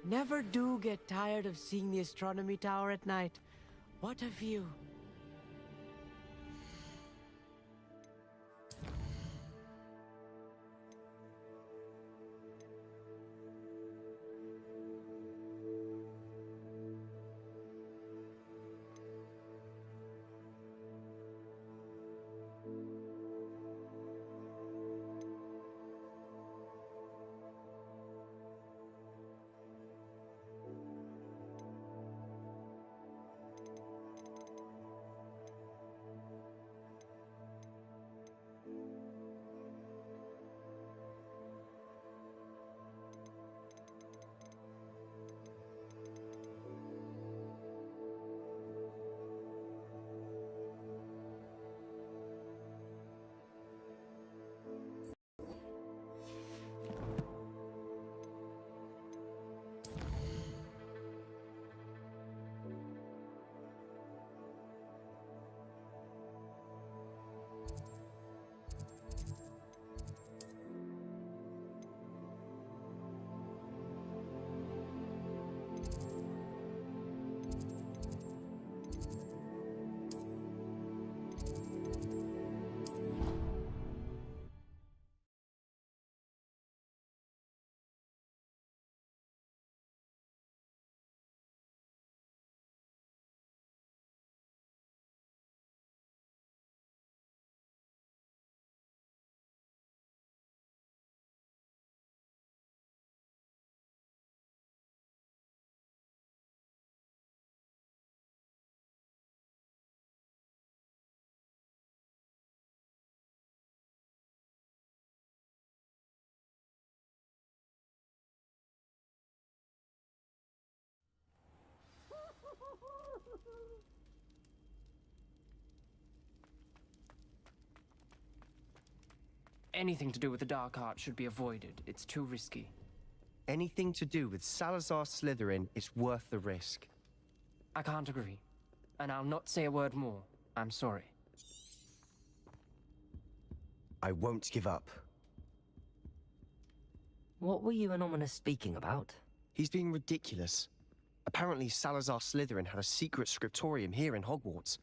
Never do get tired of seeing the astronomy tower at night. What a view. Anything to do with the dark art should be avoided. It's too risky. Anything to do with Salazar Slytherin is worth the risk. I can't agree. And I'll not say a word more. I'm sorry. I won't give up. What were you and Ominous speaking about? He's being ridiculous. Apparently Salazar Slytherin had a secret scriptorium here in Hogwarts.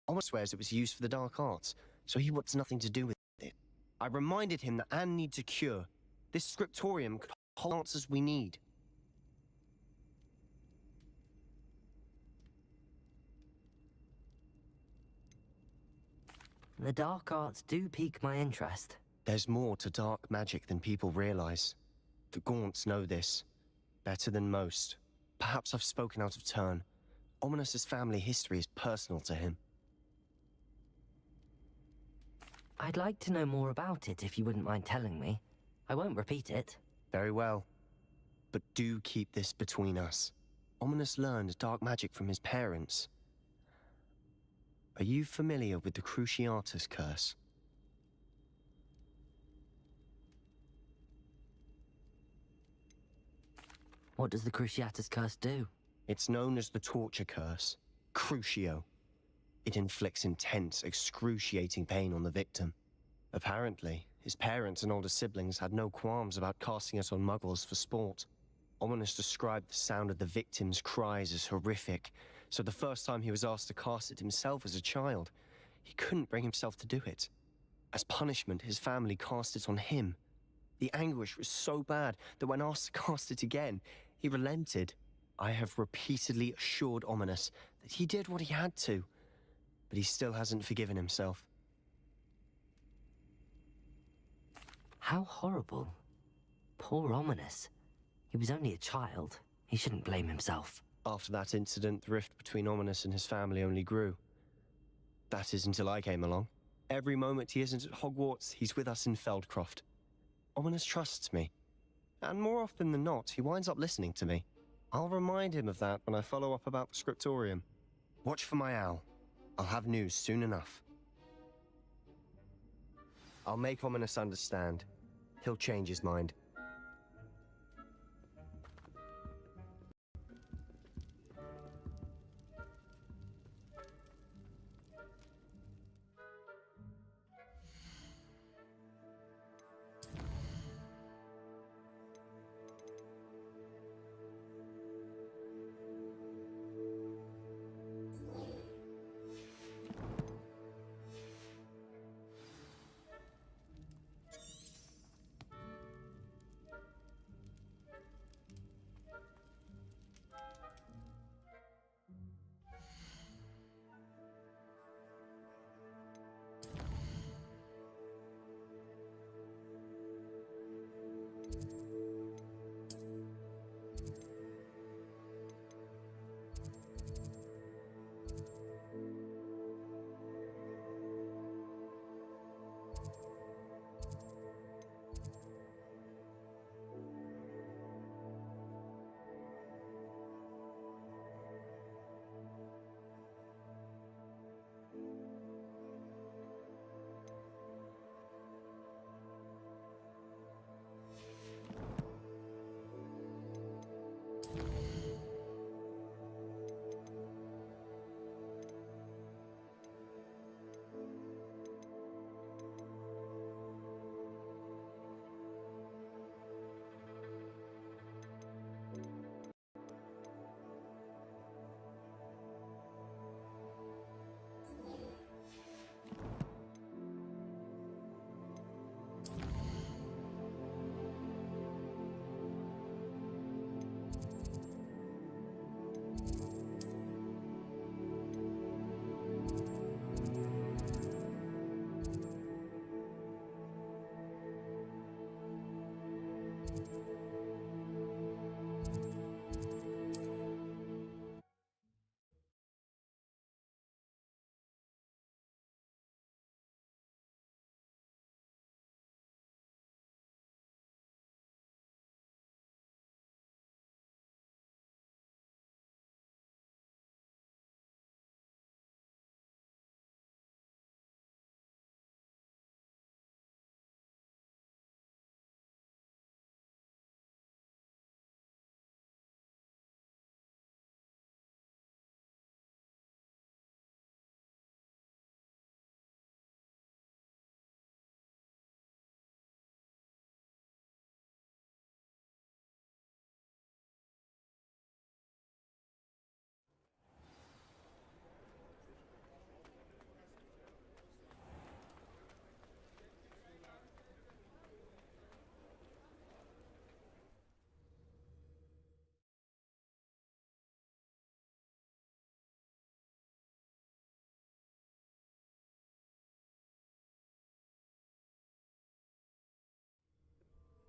Ominous swears it was used for the dark arts, so he wants nothing to do with it. I reminded him that Anne needs a cure. This scriptorium could hold the answers we need. The dark arts do pique my interest. There's more to dark magic than people realize. The Gaunts know this. Better than most. Perhaps I've spoken out of turn. Ominous's family history is personal to him. I'd like to know more about it if you wouldn't mind telling me. I won't repeat it. Very well. But do keep this between us. Ominous learned dark magic from his parents. Are you familiar with the Cruciatus curse? What does the Cruciatus curse do? It's known as the torture curse. Crucio. It inflicts intense, excruciating pain on the victim. Apparently, his parents and older siblings had no qualms about casting it on muggles for sport. Ominous described the sound of the victim's cries as horrific, so the first time he was asked to cast it himself as a child, he couldn't bring himself to do it. As punishment, his family cast it on him. The anguish was so bad that when asked to cast it again, he relented. I have repeatedly assured Ominous that he did what he had to, but he still hasn't forgiven himself. How horrible. Poor Ominous. He was only a child. He shouldn't blame himself. After that incident, the rift between Ominous and his family only grew. That is until I came along. Every moment he isn't at Hogwarts, he's with us in Feldcroft. Ominous trusts me. And more often than not, he winds up listening to me. I'll remind him of that when I follow up about the scriptorium. Watch for my owl. I'll have news soon enough. I'll make Ominous understand. He'll change his mind.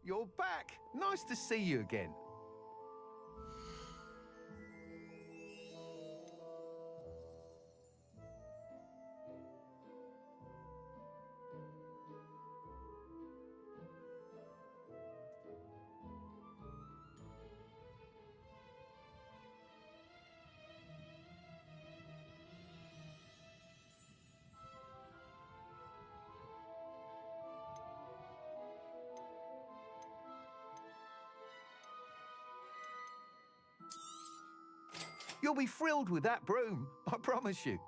you're back. Nice to see you again. You'll be thrilled with that broom, I promise you.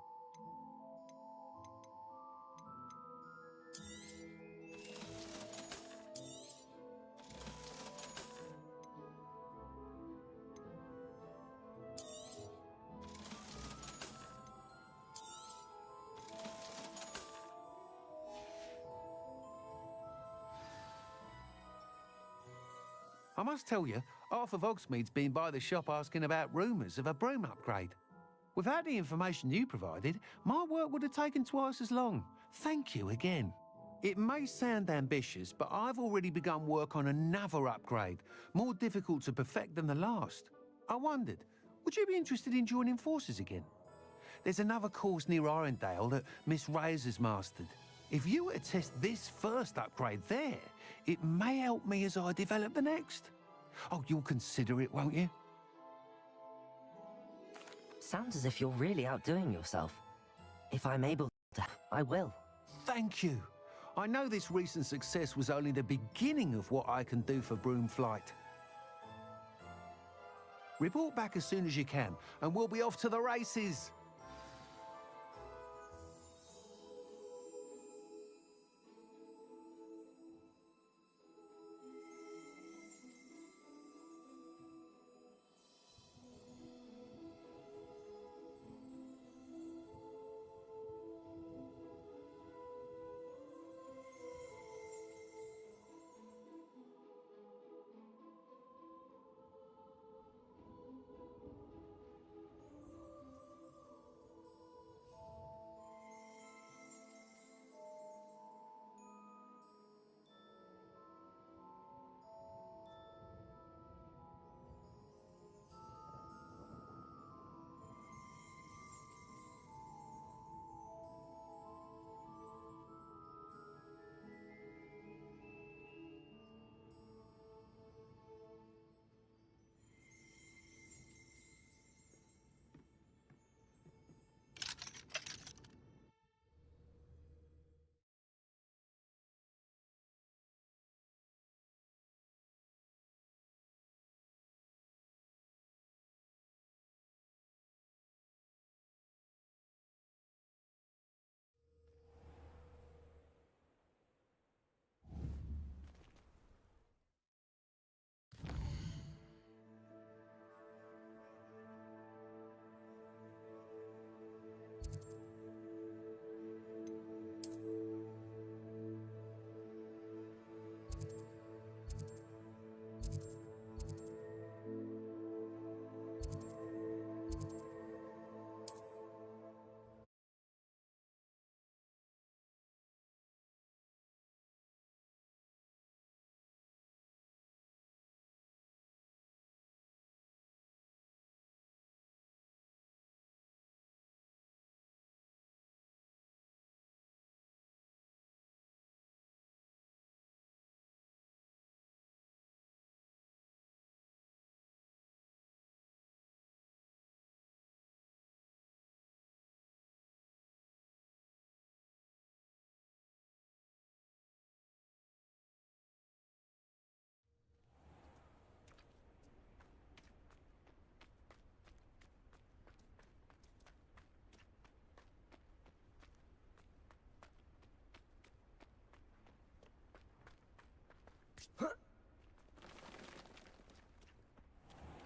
I must tell you, half of Hogsmeade's been by the shop asking about rumours of a broom upgrade. Without the information you provided, my work would have taken twice as long. Thank you again. It may sound ambitious, but I've already begun work on another upgrade, more difficult to perfect than the last. I wondered, would you be interested in joining forces again? There's another course near Arendelle that Miss Reyes has mastered. If you were to test this first upgrade there, it may help me as I develop the next. Oh, you'll consider it, won't you? Sounds as if you're really outdoing yourself. If I'm able to, I will. Thank you. I know this recent success was only the beginning of what I can do for broom flight. Report back as soon as you can, and we'll be off to the races.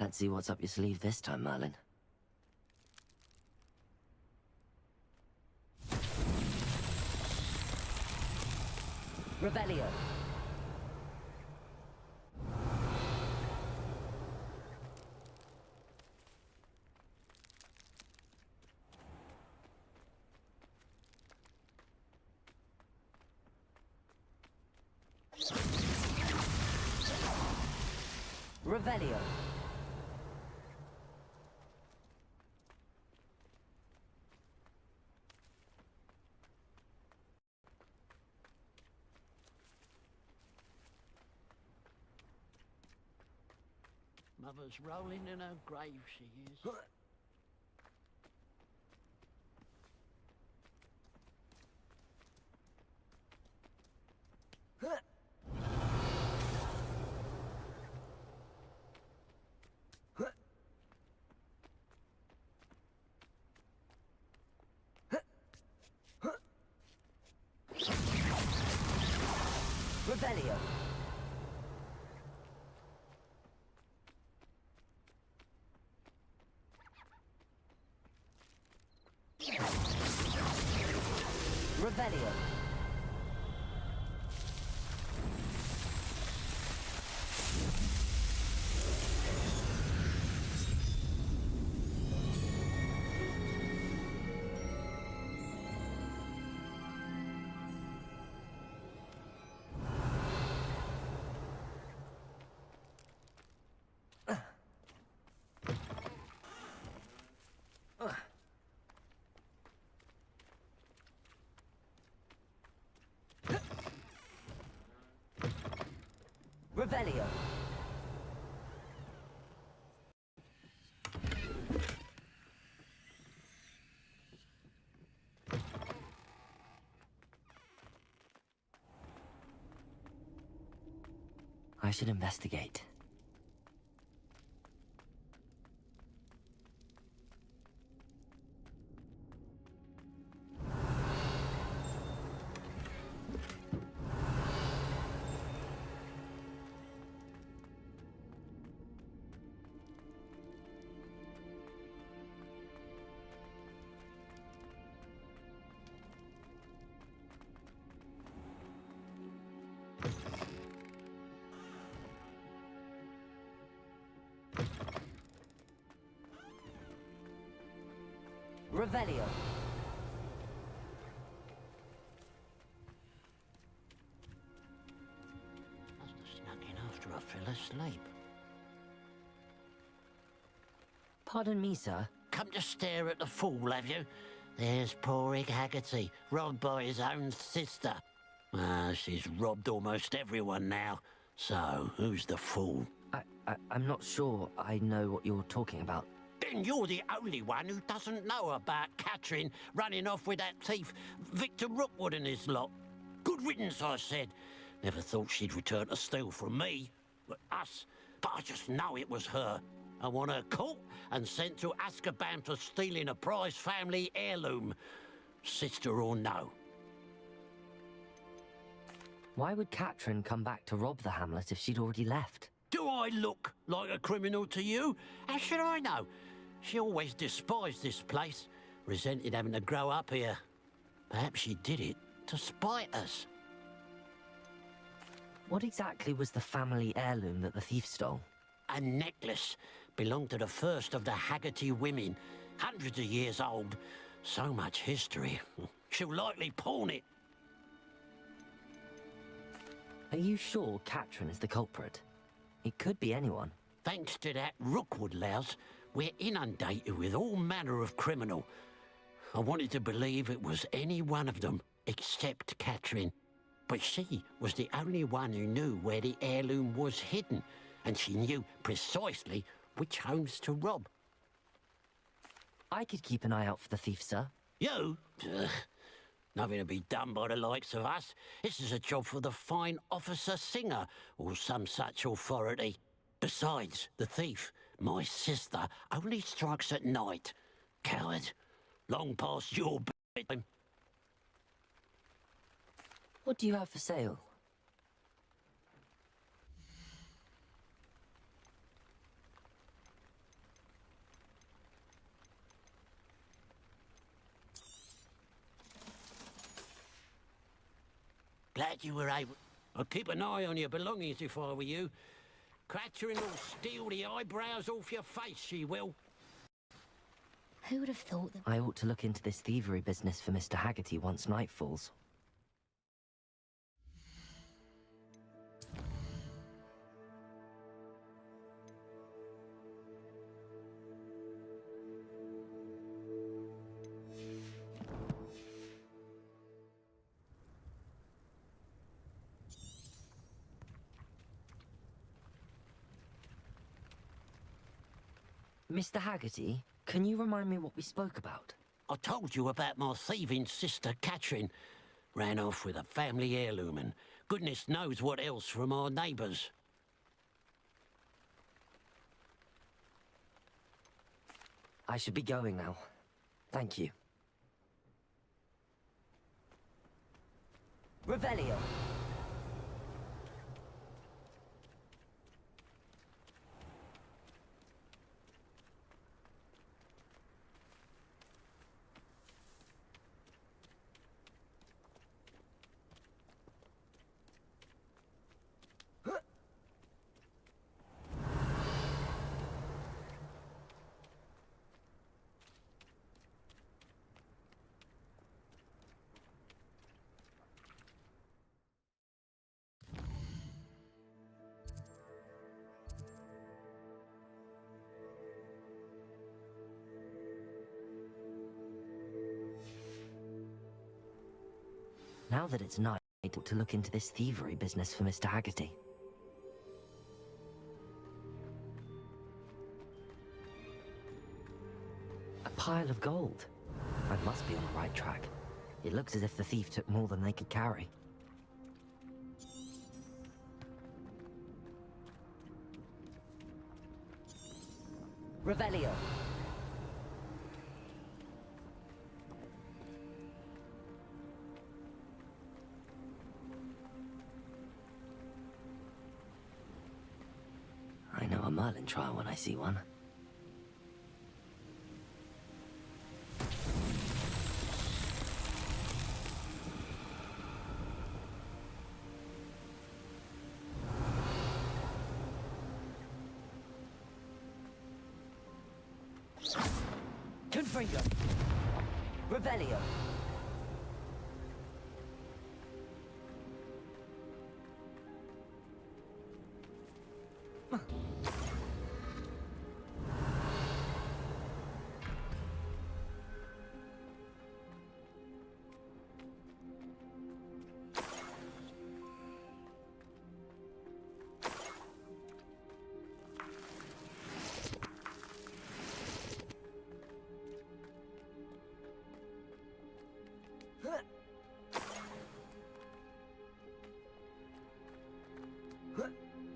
Let's see what's up your sleeve this time, Merlin. Revelio. Revelio. Mother's rolling in her grave, she is. Revelio. Revelio. Revelio. I should investigate. Revelio. Must have snuck in after I fell asleep. Pardon me, sir. Come to stare at the fool, have you? There's poor Ig Haggerty, robbed by his own sister. She's robbed almost everyone now. So, who's the fool? I'm not sure I know what you're talking about. Then you're the only one who doesn't know about Catherine running off with that thief, Victor Rookwood and his lot. Good riddance, I said. Never thought she'd return to steal from me, but us. But I just know it was her. I want her caught and sent to Azkaban for stealing a prized family heirloom. Sister or no. Why would Catherine come back to rob the hamlet if she'd already left? Do I look like a criminal to you? How should I know? She always despised this place, resented having to grow up here. Perhaps she did it to spite us. What exactly was the family heirloom that the thief stole? A necklace belonged to the first of the Haggerty women, hundreds of years old. So much history. She'll likely pawn it. Are you sure Catherine is the culprit? It could be anyone. Thanks to that Rookwood louse, we're inundated with all manner of criminal. I wanted to believe it was any one of them, except Catherine. But she was the only one who knew where the heirloom was hidden, and she knew precisely which homes to rob. I could keep an eye out for the thief, sir. You? Ugh. Nothing to be done by the likes of us. This is a job for the fine officer Singer, or some such authority. Besides, the thief, my sister, only strikes at night. Coward. Long past your bedtime. What do you have for sale? Glad you were able... I'd keep an eye on your belongings if I were you. Catherine will steal the eyebrows off your face, she will. Who would have thought that? I ought to look into this thievery business for Mr. Haggerty once night falls. Mr. Haggerty, can you remind me what we spoke about? I told you about my thieving sister Catherine. Ran off with a family heirloom and goodness knows what else from our neighbours. I should be going now. Thank you. Revelio. Now that it's night, I ought to look into this thievery business for Mr. Haggerty. A pile of gold. I must be on the right track. It looks as if the thief took more than they could carry. Revelio. I know a Merlin trial when I see one. Confringo. Revelio.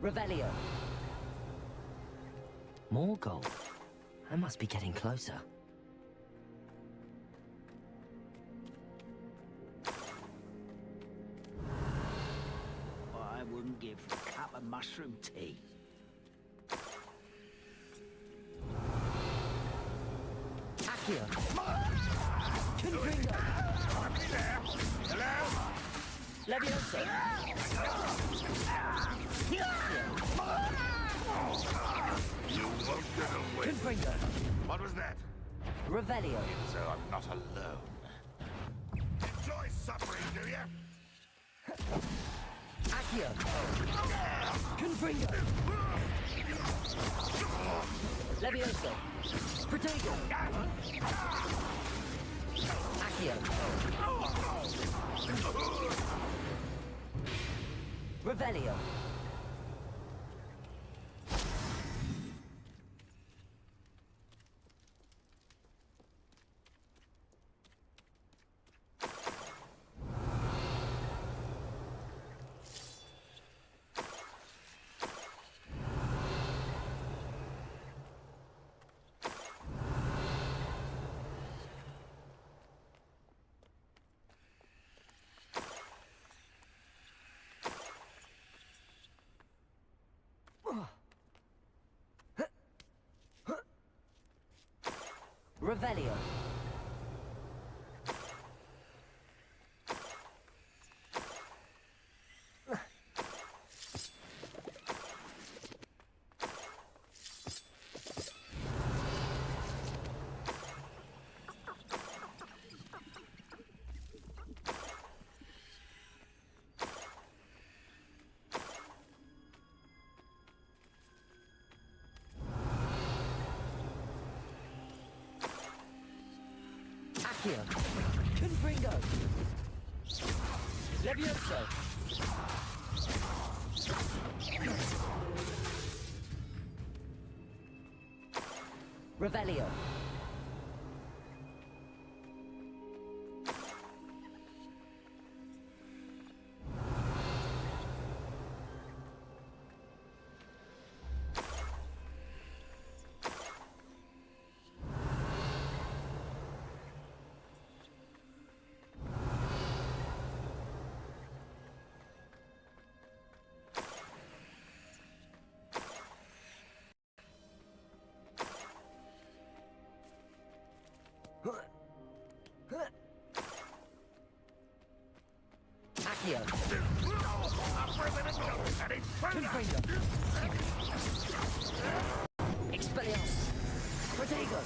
Revelio. More gold. I must be getting closer. I wouldn't give for a cup of mushroom tea. Accio. Confringo. Hello? Levioso. You won't get away. Confringo. What was that? Revelio. So I'm not alone. Enjoy suffering, do you? Accio. Confringo. Levioso. Protego. Accio. Revelio. Revelio. Accio. Confringo. Levioso. Revelio. Accio. Expelliarmus. Protego.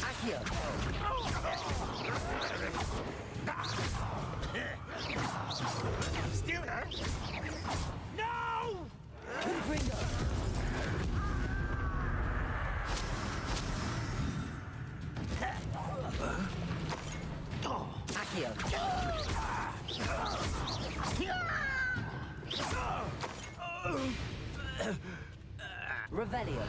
Accio. Still her? No! Confringo. Accio. Revelio.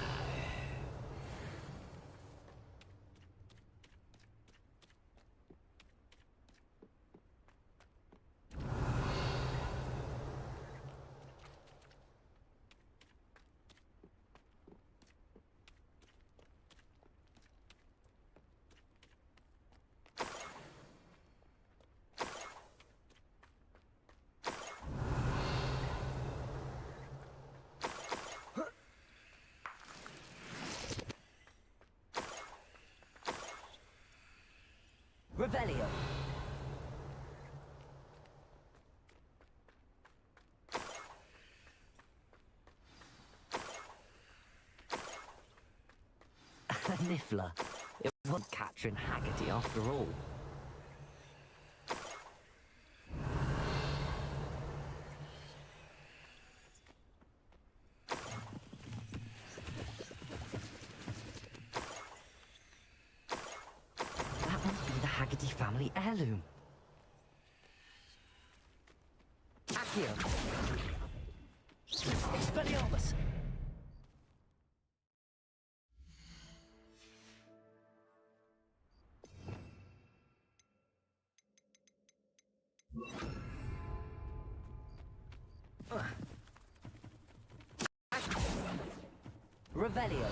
Revelio. Niffler. It was Catherine Haggerty after all. That must be the Haggerty family heirloom. Accio. Expelliarmus. Revelio.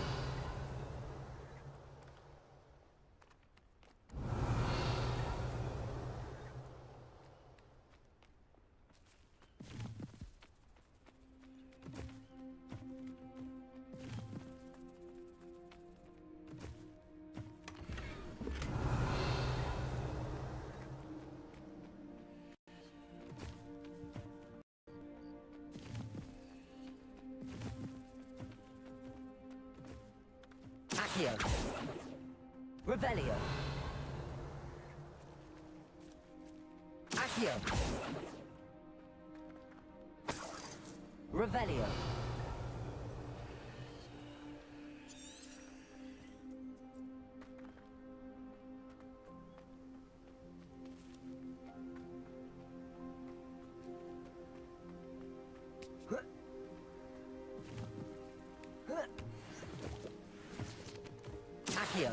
Accio. Revelio. Accio. Revelio. Accio.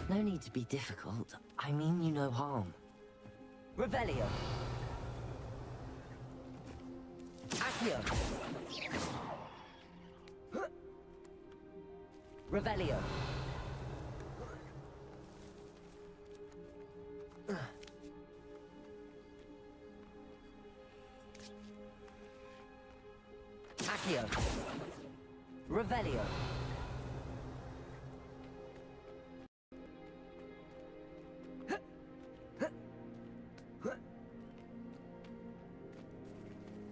No need to be difficult. I mean you no harm. Revelio. Accio. Revelio. Accio. Revelio.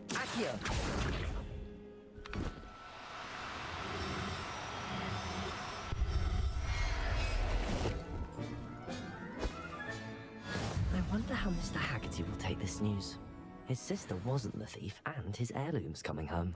Accio. I wonder how Mr. Haggerty will take this news. His sister wasn't the thief, and his heirloom's coming home.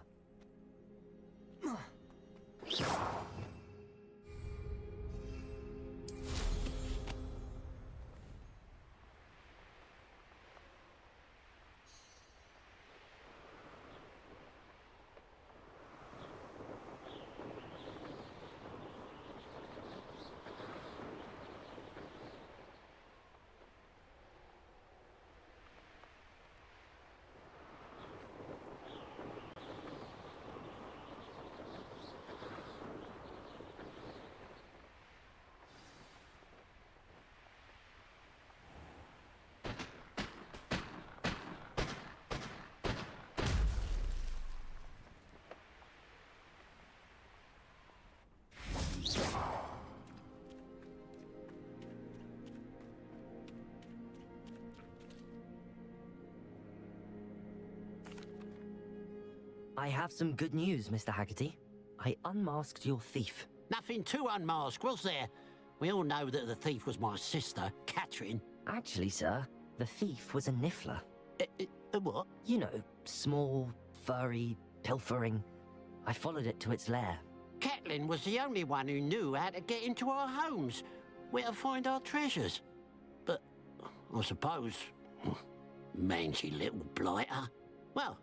I have some good news, Mr. Haggerty. I unmasked your thief. Nothing to unmask, was there? We all know that the thief was my sister, Catherine. Actually, sir, the thief was a niffler. What? You know, small, furry, pilfering. I followed it to its lair. Catelyn was the only one who knew how to get into our homes, where to find our treasures. But I suppose, mangy little blighter. Well,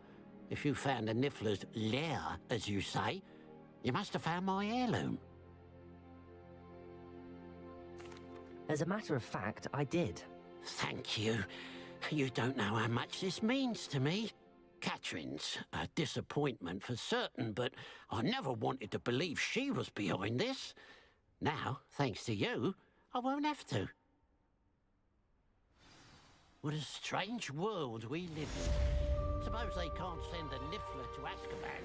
if you found the Niffler's lair, as you say, you must have found my heirloom. As a matter of fact, I did. Thank you. You don't know how much this means to me. Catherine's a disappointment for certain, but I never wanted to believe she was behind this. Now, thanks to you, I won't have to. What a strange world we live in. Suppose they can't send a Niffler to Azkaban.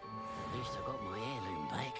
At least I got my heirloom back.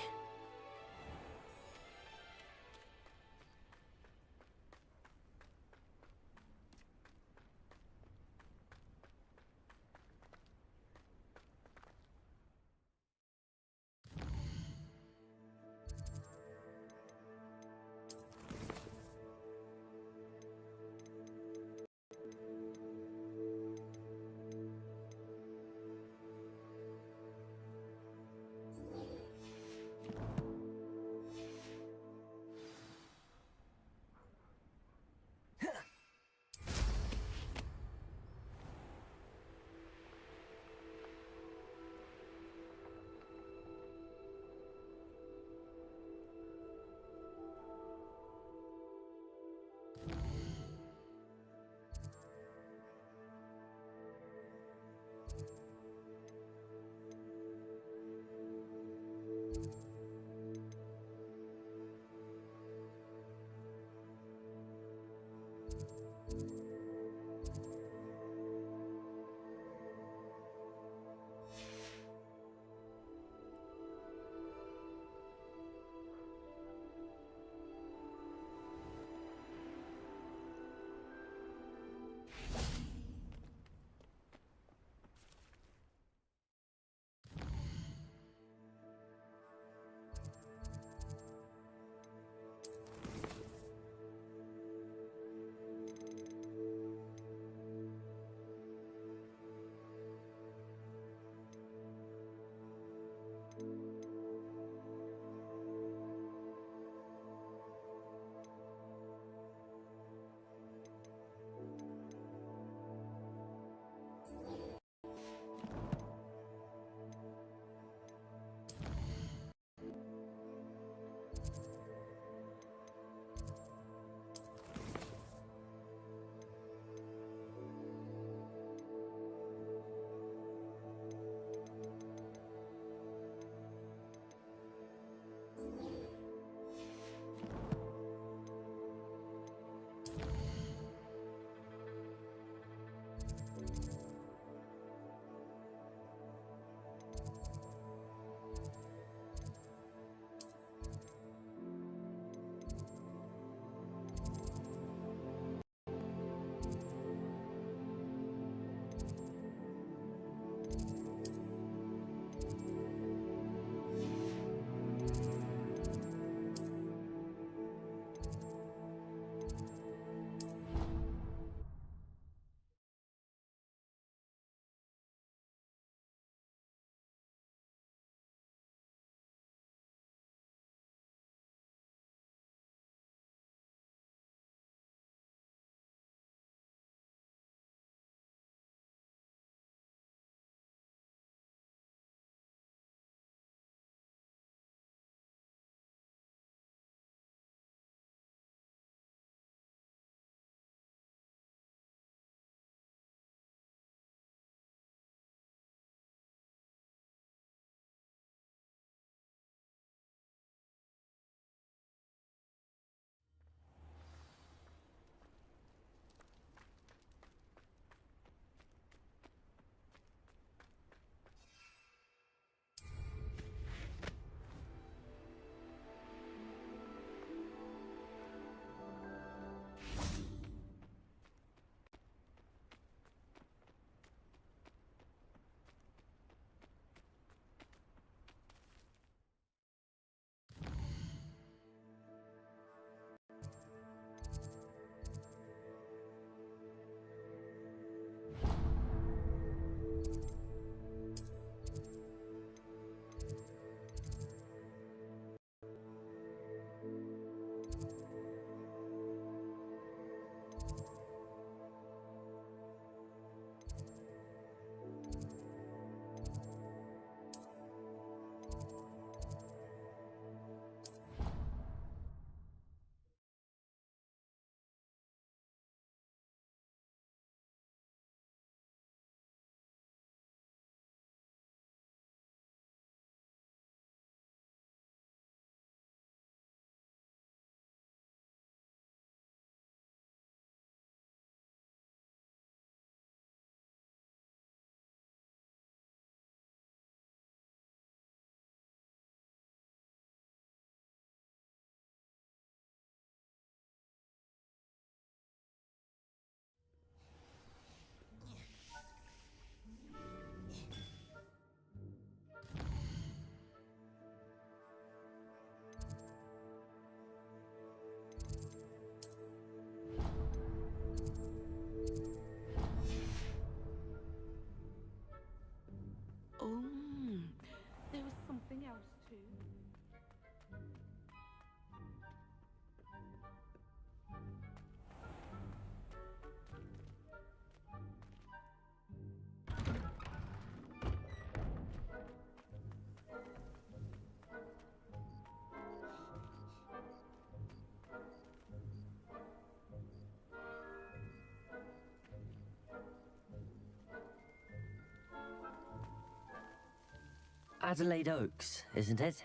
Adelaide Oaks, isn't it?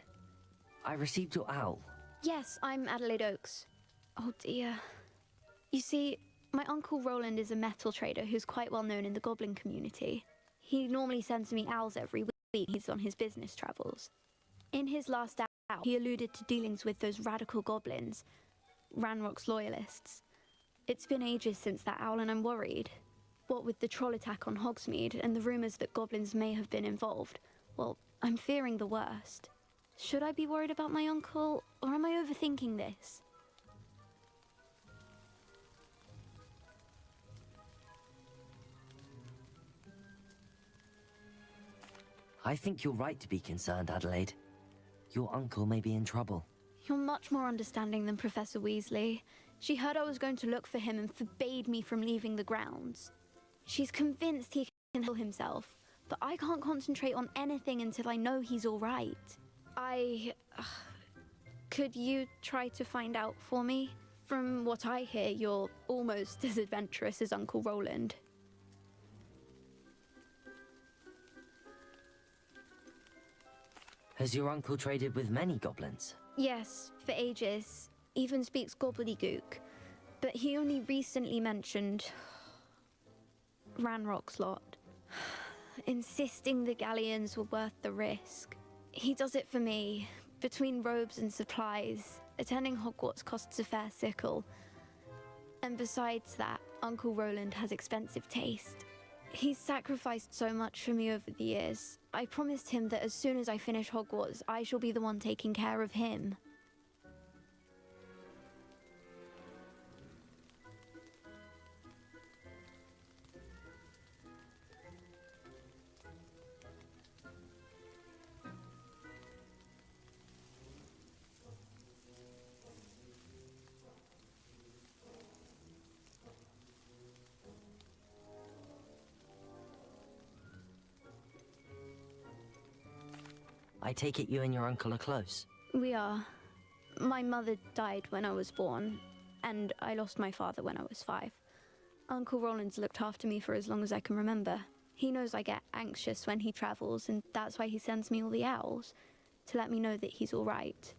I received your owl. Yes, I'm Adelaide Oaks. Oh dear. You see, my Uncle Roland is a metal trader who's quite well known in the goblin community. He normally sends me owls every week. He's on his business travels. In his last owl, he alluded to dealings with those radical goblins, Ranrock's loyalists. It's been ages since that owl and I'm worried. What with the troll attack on Hogsmeade and the rumours that goblins may have been involved, well, I'm fearing the worst. Should I be worried about my uncle, or am I overthinking this? I think you're right to be concerned, Adelaide. Your uncle may be in trouble. You're much more understanding than Professor Weasley. She heard I was going to look for him and forbade me from leaving the grounds. She's convinced he can heal himself, but I can't concentrate on anything until I know he's all right. Could you try to find out for me? From what I hear, you're almost as adventurous as Uncle Roland. Has your uncle traded with many goblins? Yes, for ages. Even speaks gobbledygook. But he only recently mentioned Ranrock's lot, insisting the galleons were worth the risk. He does it for me. Between robes and supplies, attending Hogwarts costs a fair sickle. And besides that, Uncle Roland has expensive taste. He's sacrificed so much for me over the years. I promised him that as soon as I finish Hogwarts, I shall be the one taking care of him. I take it you and your uncle are close. We are. My mother died when I was born, and I lost my father when I was 5. Uncle Roland's looked after me for as long as I can remember. He knows I get anxious when he travels, and that's why he sends me all the owls, to let me know that he's all right.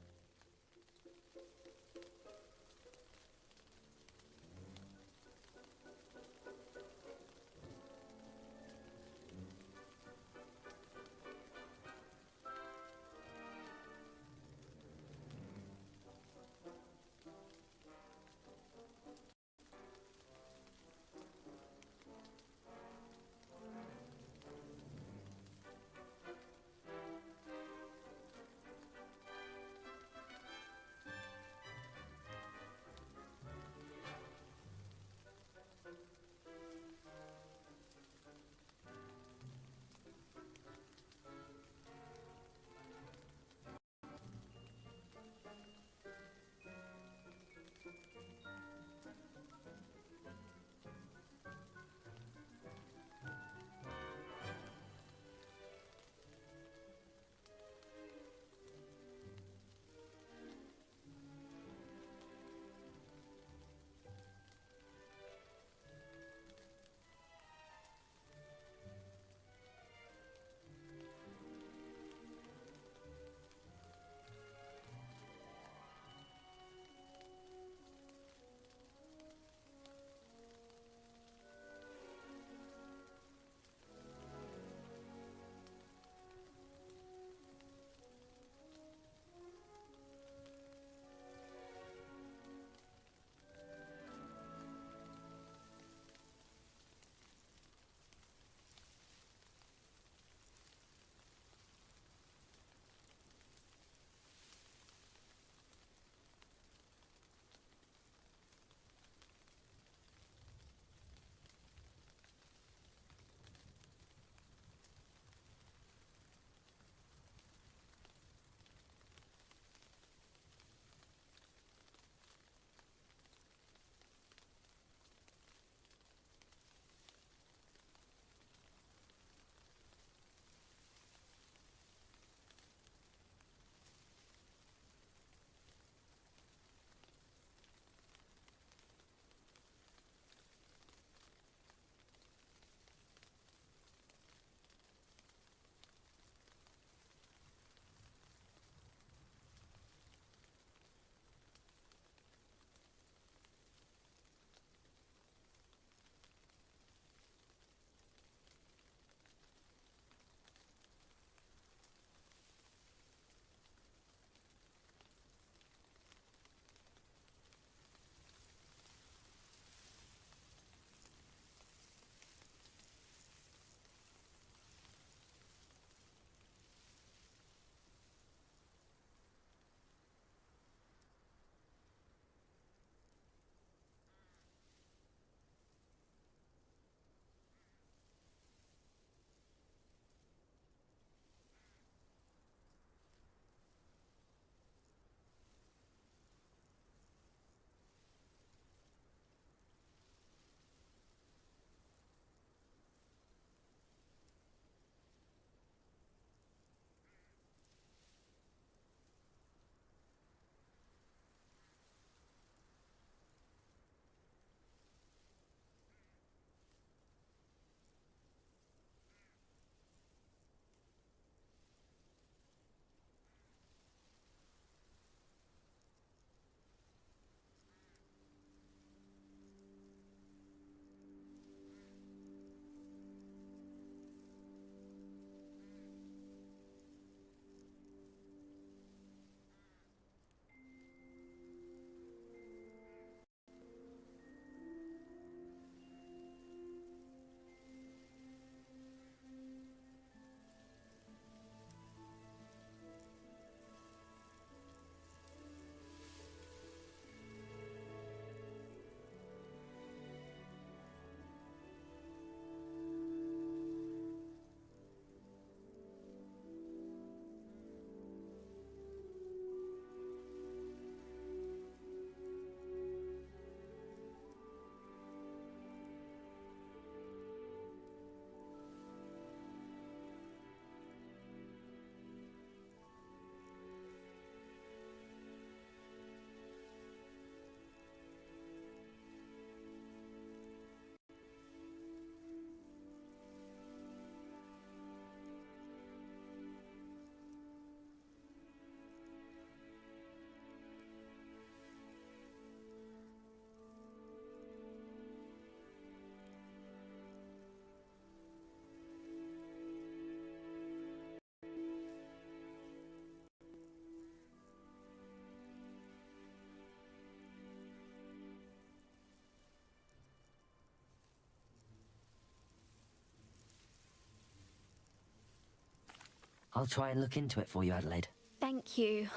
I'll try and look into it for you, Adelaide. Thank you.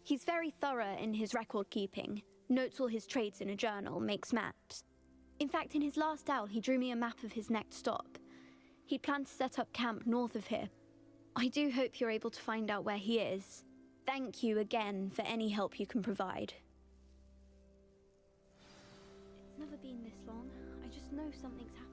He's very thorough in his record keeping, notes all his trades in a journal, makes maps. In fact, in his last owl, he drew me a map of his next stop. He'd planned to set up camp north of here. I do hope you're able to find out where he is. Thank you again for any help you can provide. It's never been this long. I just know something's happened.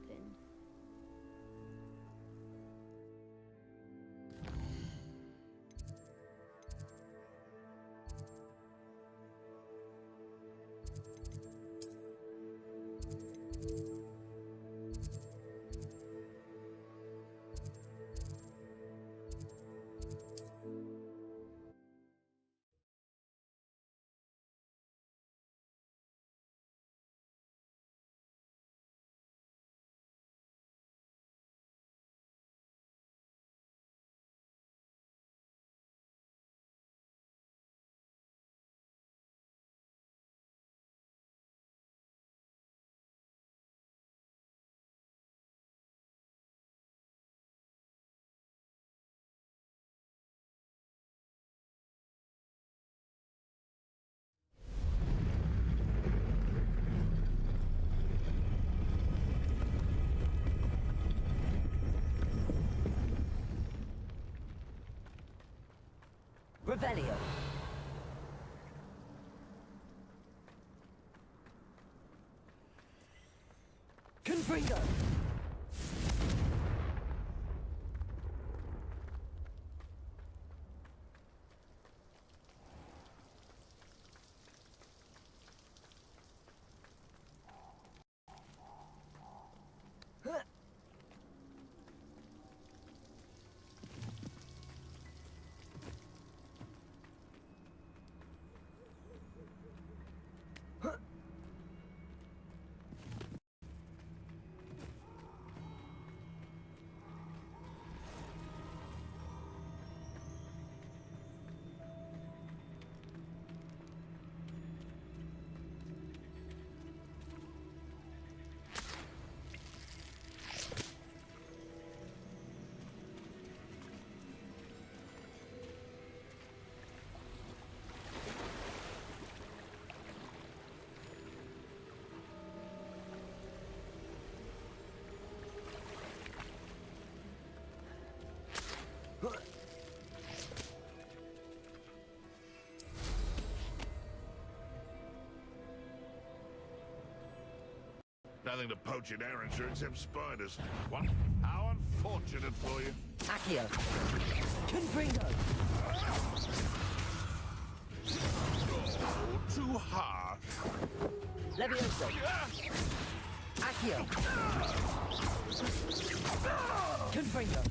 Revelio. Confringo. Nothing to poach in Arrowshire except spiders. What? How unfortunate for you. Accio. Confringo. Oh, too hard. Levioso. Accio. Confringo.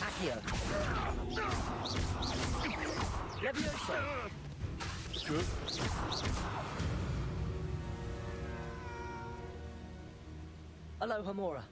Accio. Levioso. Aloha Mora.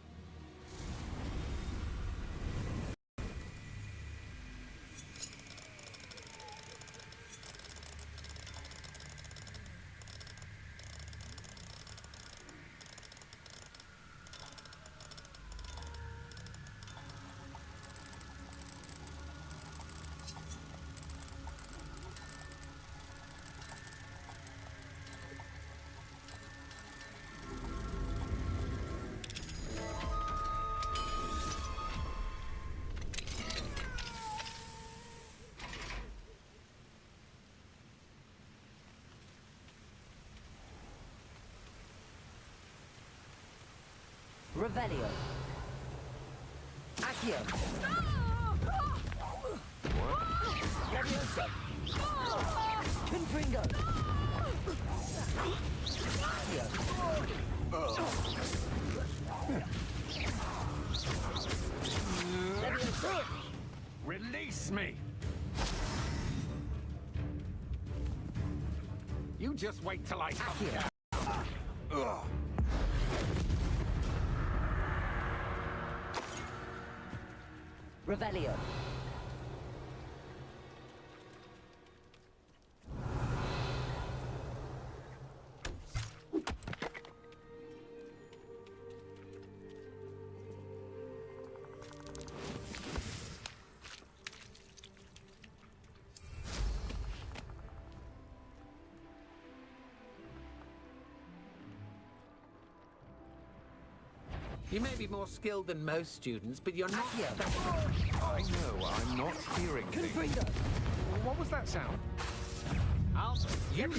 Revelio. Accio. Levioso. Confringo. Accio. Levioso. Release me! You just wait till I come down. Ugh. Revelio. You may be more skilled than most students, but you're not... I know, I'm not hearing things. What was that sound? You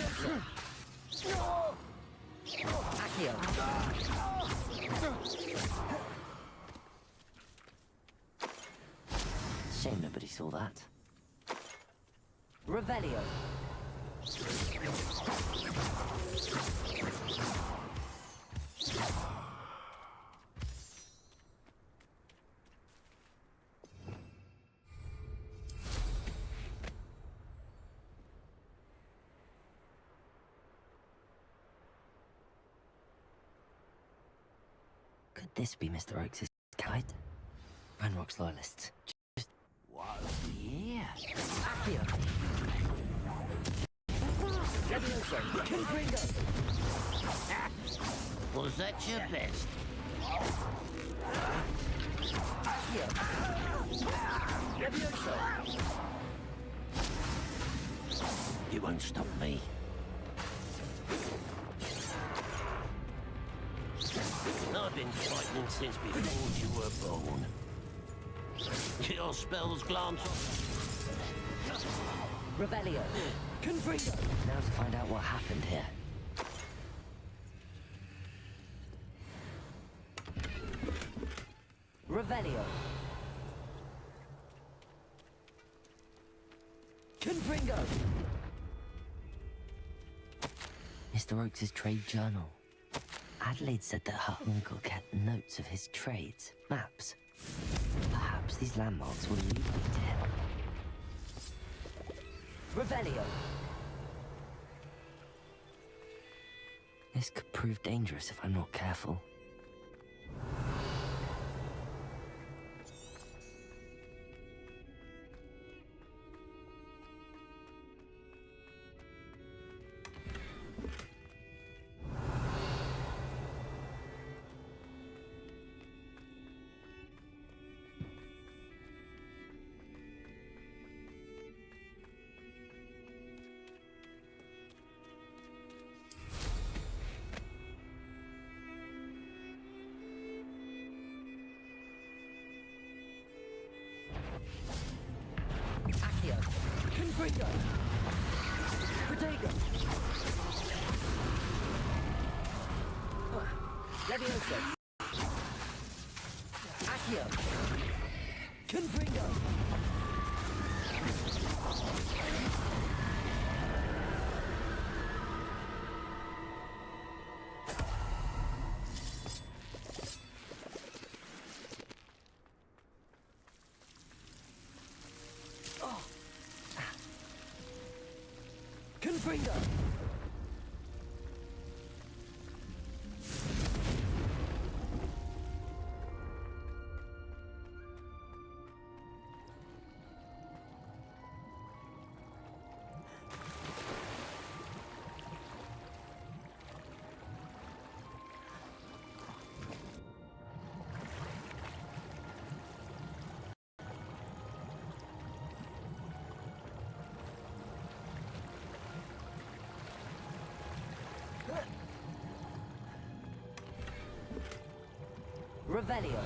Shame nobody saw that. Revelio. Could this be Mr. Oakes' guide? Ranrock's loyalists. Whoa, yeah. Accio. Was that your best? You won't stop me. I've been fighting since before you were born. Your spells glance off. Revelio. Confringo. Now to find out what happened here. Revelio. Confringo. Mr. Oakes' trade journal. Adelaide said that her uncle kept notes of his trades, maps. Perhaps these landmarks will lead me to him. Revelio. This could prove dangerous if I'm not careful. Accio. Confringo. Protego. Levioso. Accio. Confringo. Confringo. Revelio.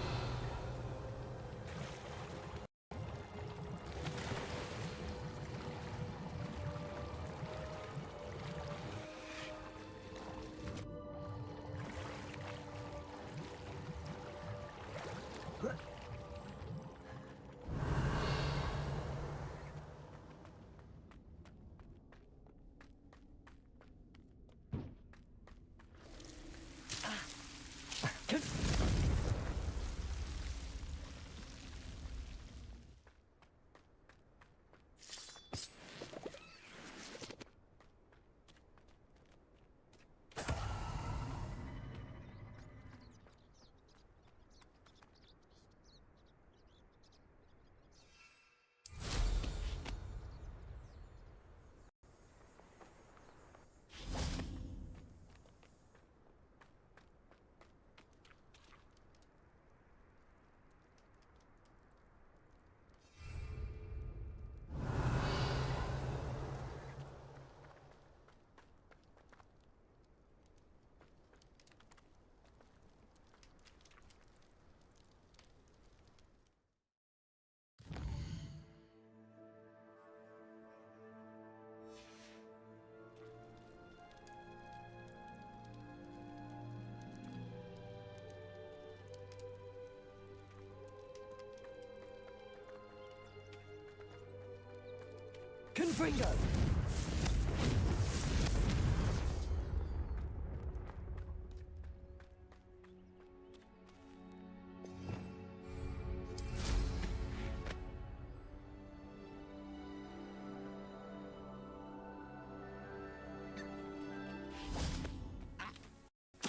Confringo!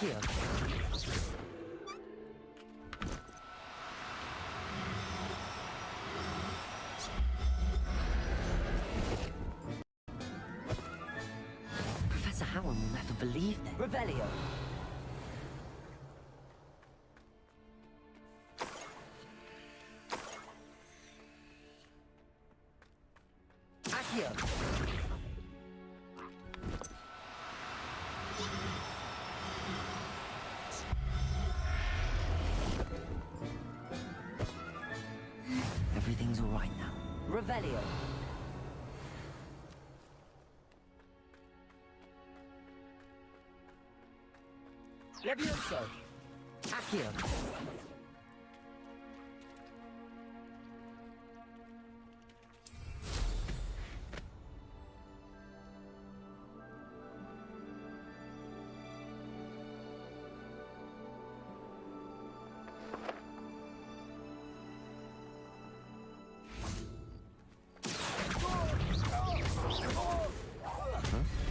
Here. Professor Howard will never believe this. Revelio. Accio. Everything's all right now. Revelio. Levioso. Accio.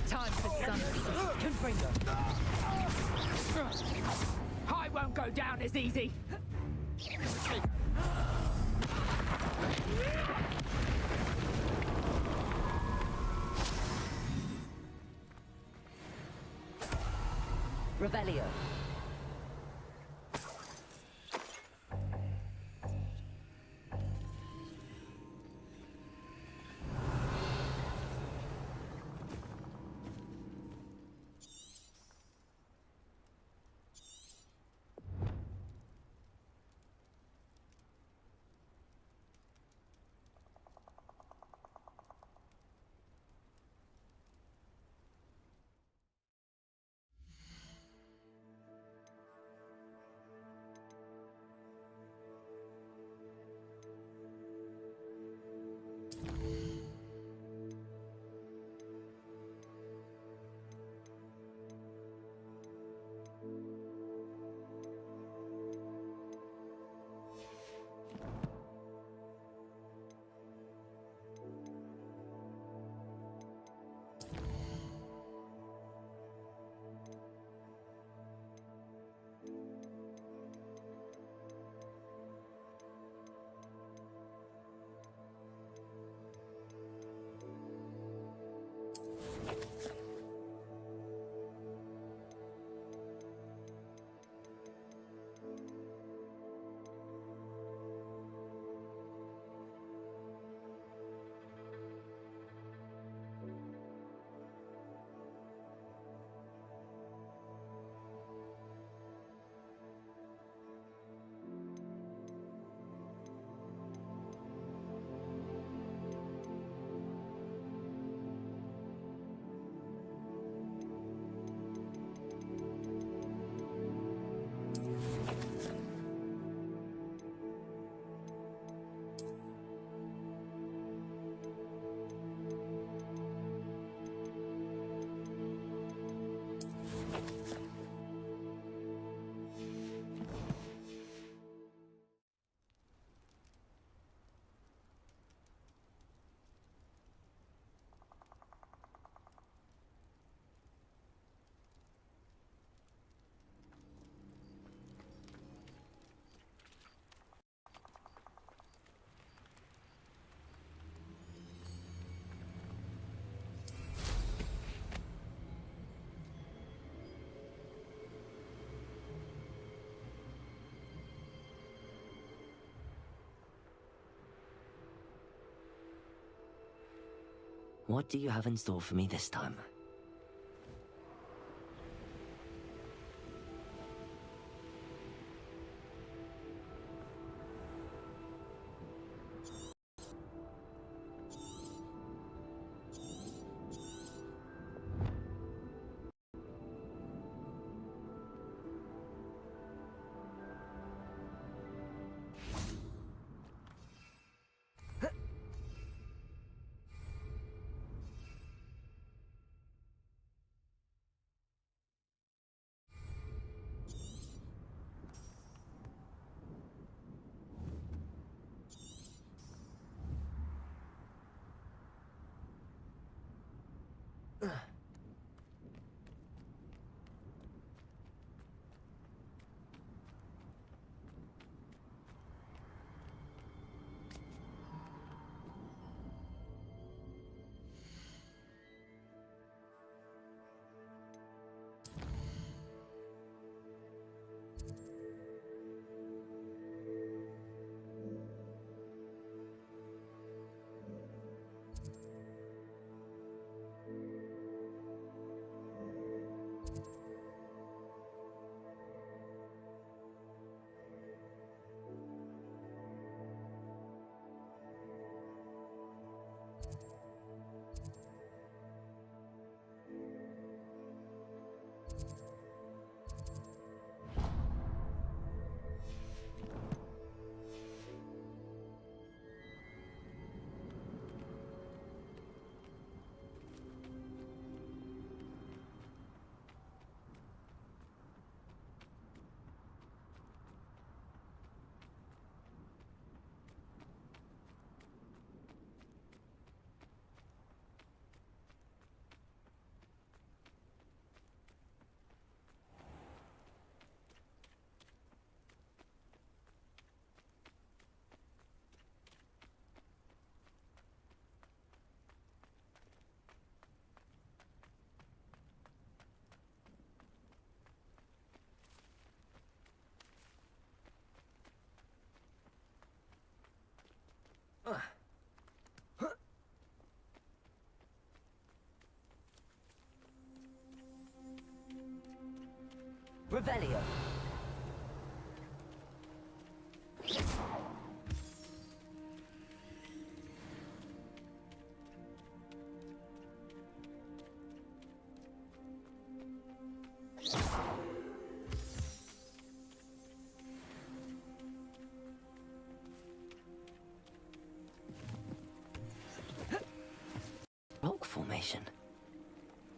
Time for some Confringo. I won't go down as easy. Revelio. What do you have in store for me this time? Revelio. Rock formation.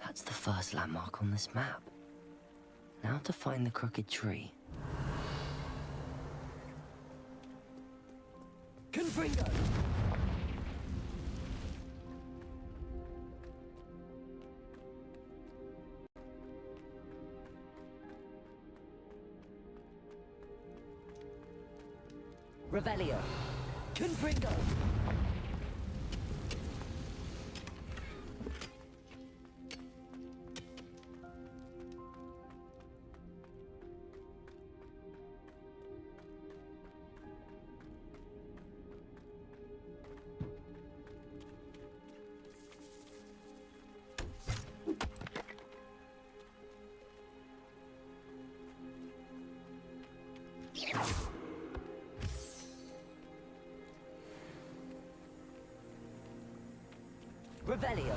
That's the first landmark on this map. Now to find the crooked tree. Confringo! Revelio. Confringo! Revelio.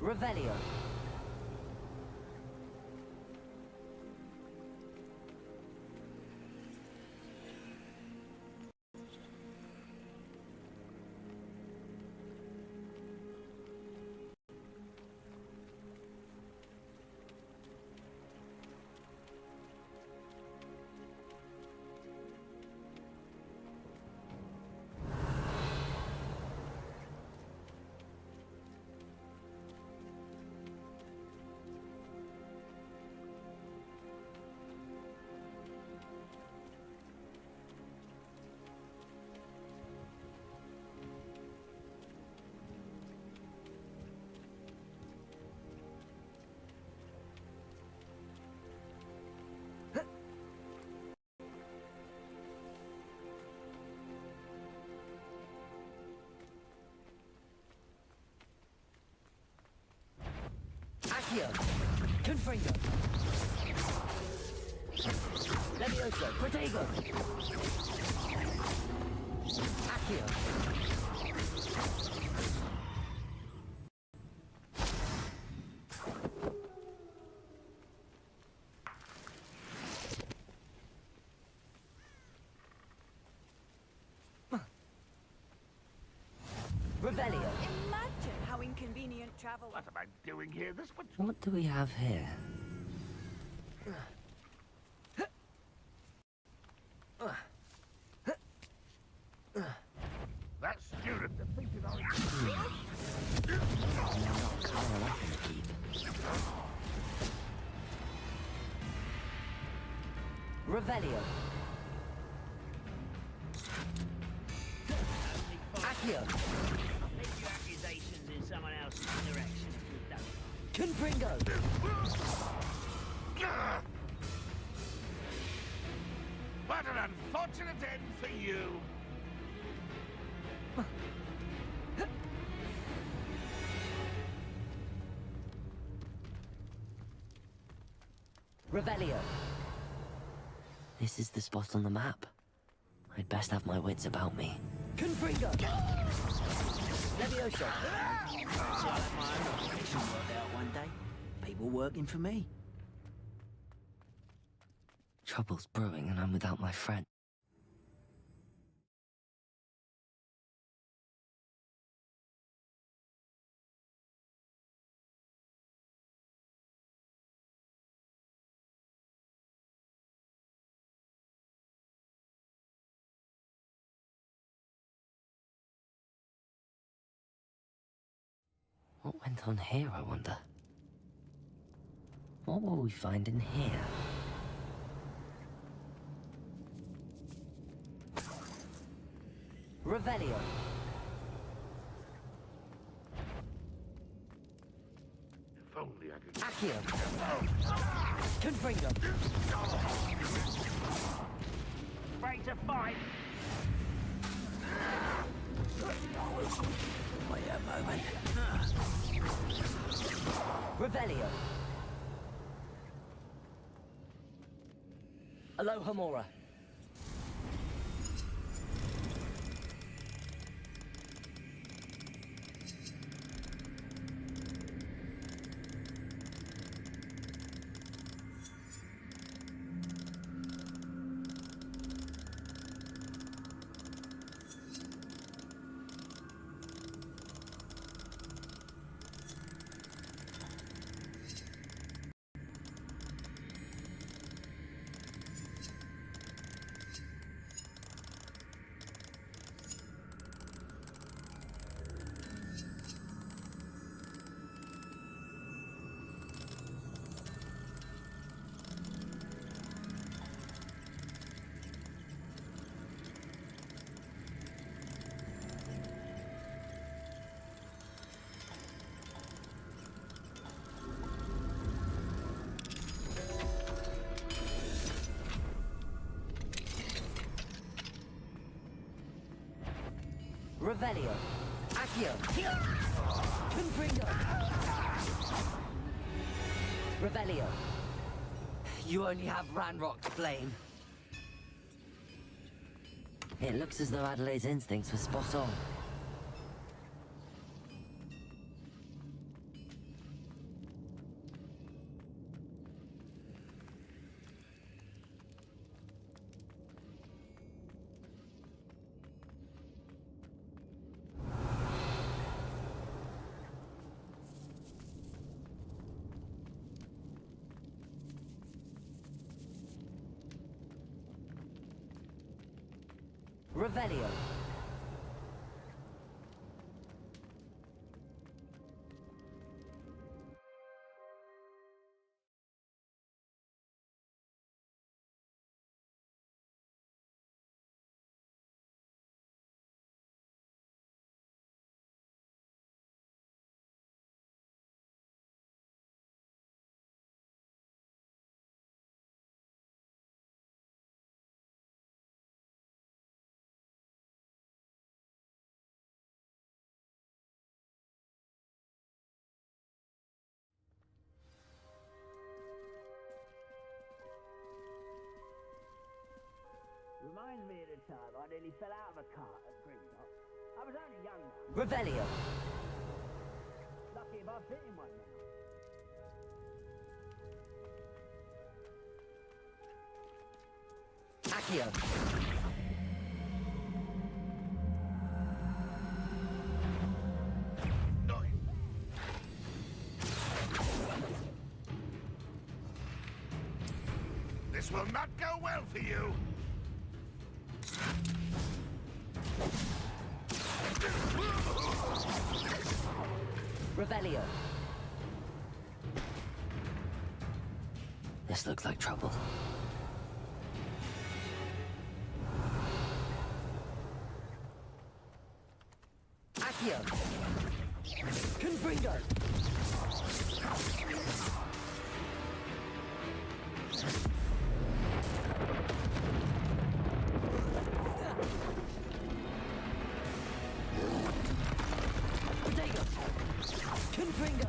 Revelio. Accio. Confringo. Levioso. Protego. Accio. Revelio. Imagine how inconvenient travel. What am I doing here? This would... What do we have here? Revelio. Accio. I'll leave your accusations in someone else's direction if you don't. Confringo. What an unfortunate end for you! Revelio. This is the spot on the map. I'd best have my wits about me. Confringo. Levioso. So I'll have my own occupation worked out one day. People working for me. Trouble's brewing and I'm without my friend. What went on here, I wonder? What will we find in here? Revelio. If only I could... Accio. Confringo. Ready to fight. Wait a moment. Revelio. Aloha Mora. Revelio. Accio. Confringo. Revelio. You only have Ranrock to blame. It looks as though Adelaide's instincts were spot on. Revelio. Reminds me of the time I nearly fell out of a cart at Grimlock. I was only young. Revelio. Lucky if I fit in one now. Accio. This will not go well for you. Revelio. This looks like trouble. Accio. Confringo. Potato. Confringo.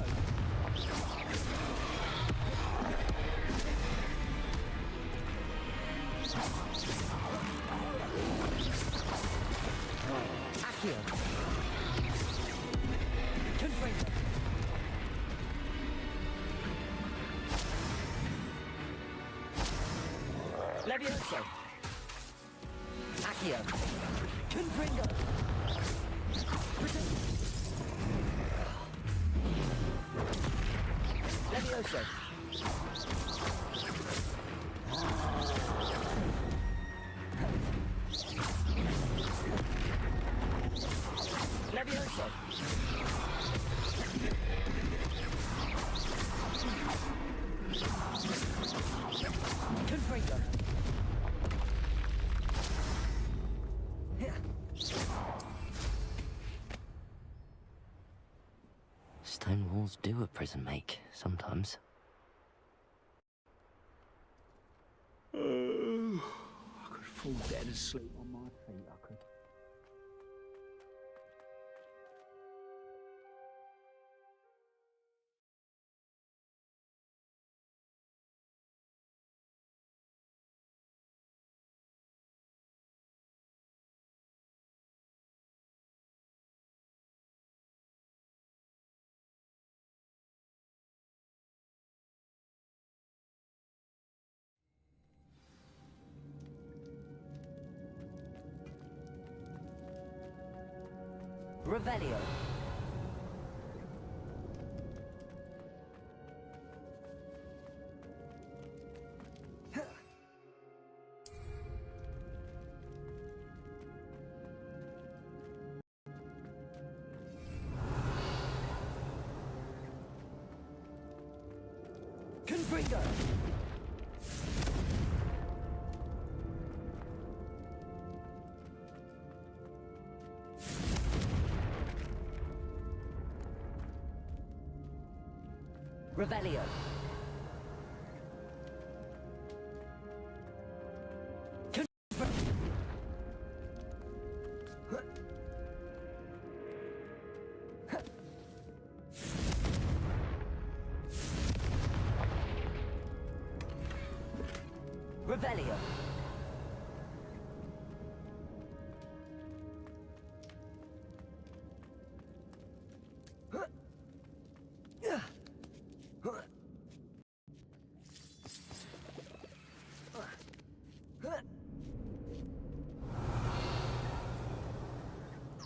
Accio. Confringo. Levioso. Accio. Confringo. Levioso. Levioso. Confringo. Stone walls do a prison make, sometimes. I could fall dead asleep on my feet, I could. Revelio. Confringo. Revelio. Revelio.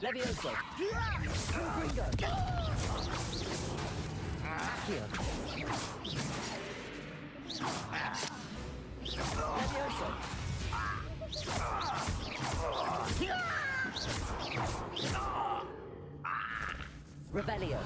Levioso. Confringo. Accio. Levioso. Revelio.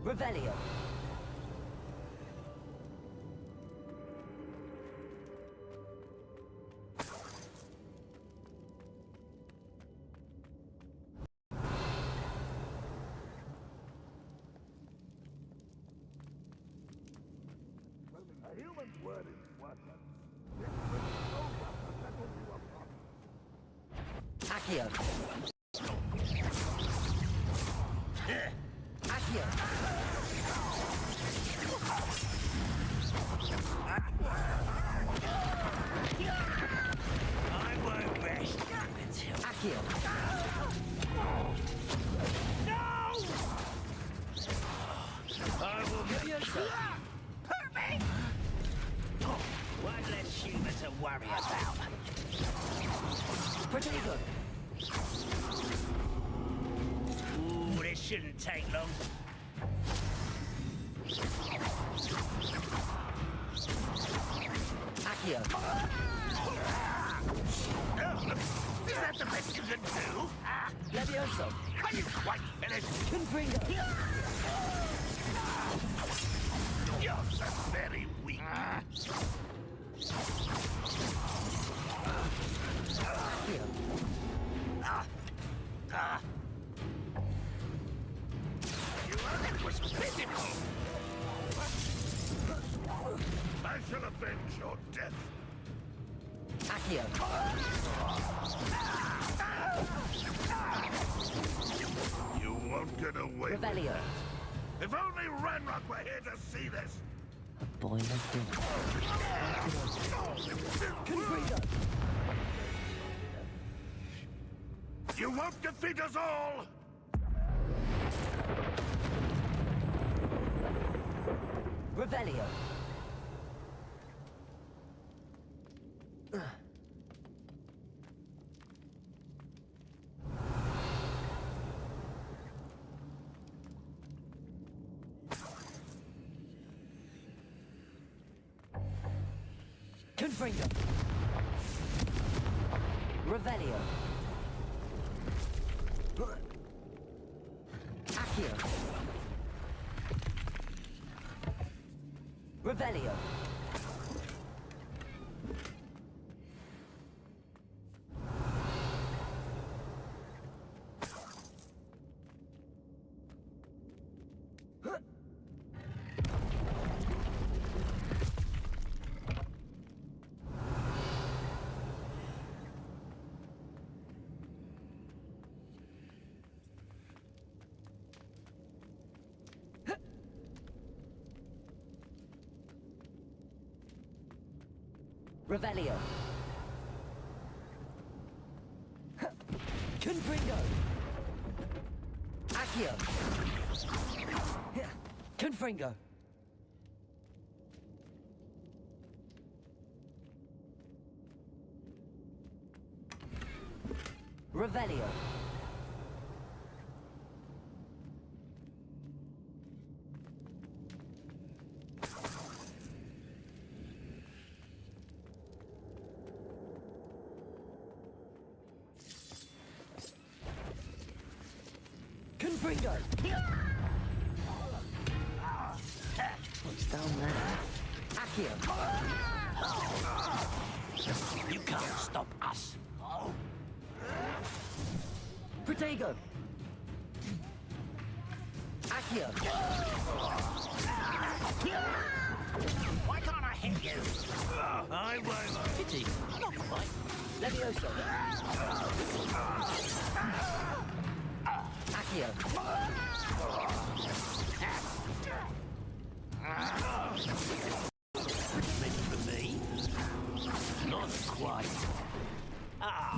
Revelio. A human's word is worthless. Accio. Accio. I won't rest until... Accio. worry about. Pretty good. Ooh, this shouldn't take long. Accio. Is that the best you can do? Levioso. Are you quite finished? Confringo. You're so very weak. Accio. You only was pitiful. I shall avenge your death. Accio. You won't get away with Revelio. that. If only Ranrock were here to see this. A boy like this. Confringo. You won't defeat us all! Revelio. Confringo. Revelio. Accio. Revelio. Revelio. Confringo. Accio. Confringo. Revelio. Confringo. What's down there? Accio. You can't stop us. Protego. Accio. Why can't I hit you? I won't. Pity. Not quite. Levioso. Accio. Meant for me? Not quite. Ah,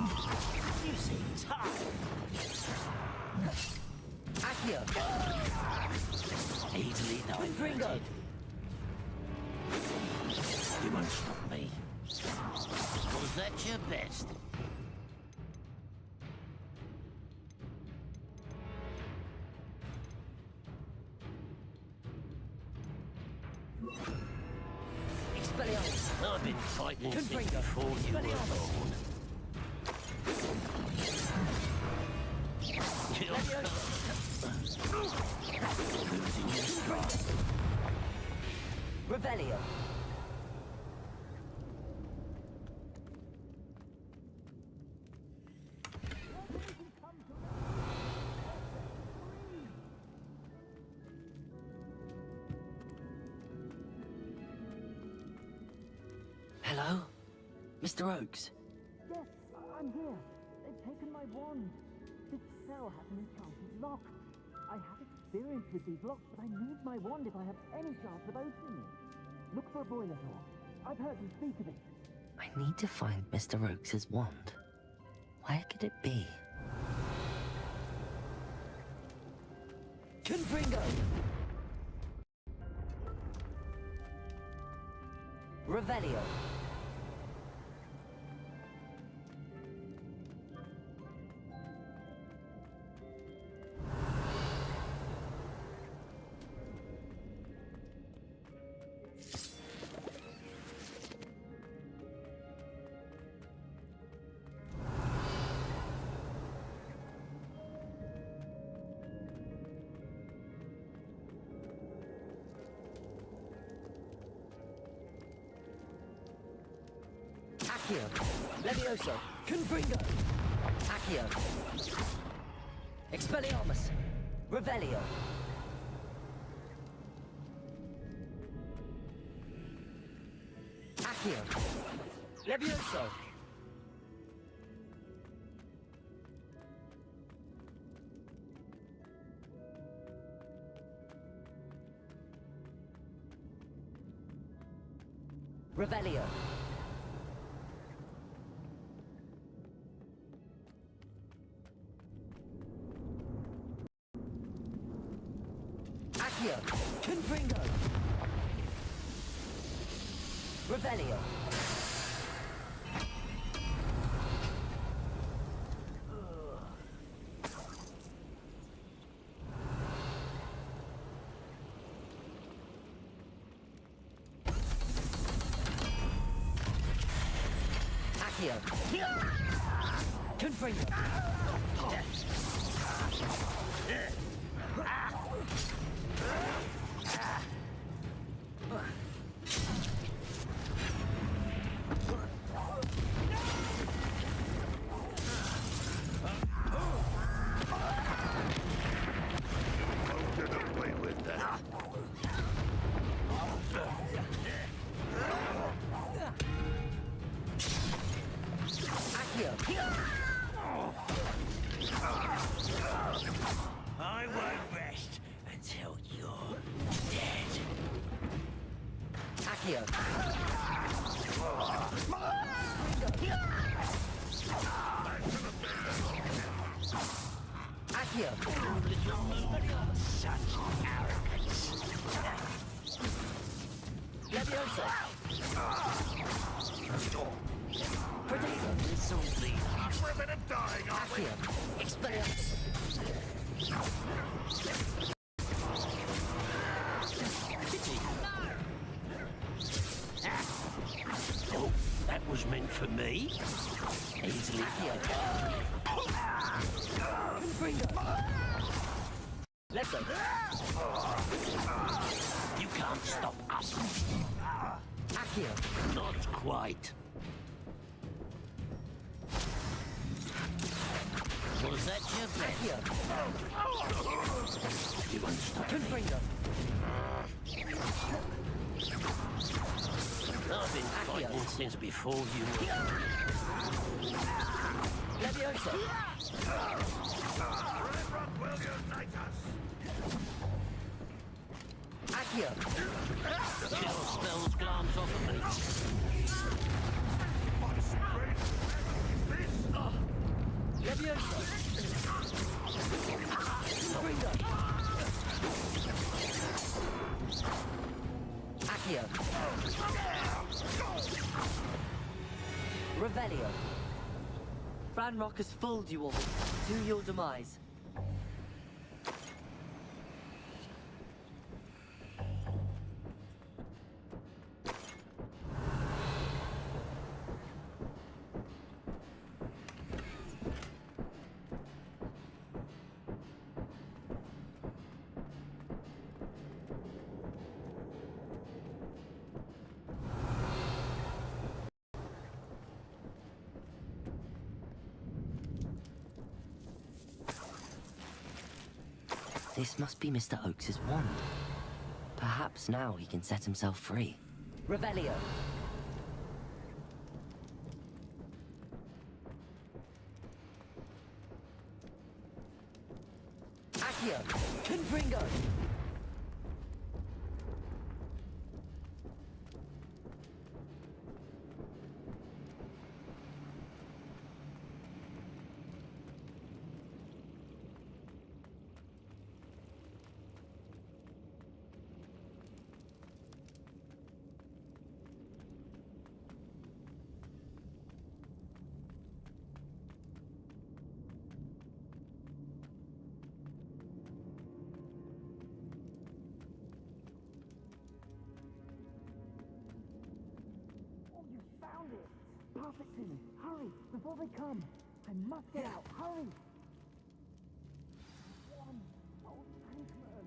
you seem tired. Accio. Easily Confringo. diverted. You won't stop me. Was that your best? Expelliarmus. I've been fighting since Confringo. before you were born. Losing your stride. Revelio. Hello? Mr. Oakes? Yes, I'm here. They've taken my wand. This cell has an enchanted lock. I have experience with these locks, but I need my wand if I have any chance of opening it. Look for a boiler door. I've heard you speak of it. I need to find Mr. Oakes' wand. Where could it be? Confringo! Revelio. Accio. Levioso. Confringo. Accio. Expelliarmus. Revelio. Accio. Levioso. Revelio. Accio. Confringo. Revelio. Accio. Confringo. I won't rest until you're dead. Accio. Accio. Such arrogance. Levioso. Potato. This'll be We're a bit of dying, aren't we? Accio. Expelliarmus. Oh, that was meant for me. Easily. Let's go. You can't stop us. Accio. Not quite. Was that your best? Accio. You won't stop me. Confringo. I've been fighting since before you were. Levioso. Will unite us? Accio. Chill spells glance off of me. What sprint is this? Levioso. Confringo. Accio. Revelio. Ranrock has fooled you all to your demise. This must be Mr. Oakes' wand. Perhaps now he can set himself free. Revelio. Accio. Confringo. Perfect, Timmy. Hurry, before they come. I must get out. Hurry. Oh, thanks, man.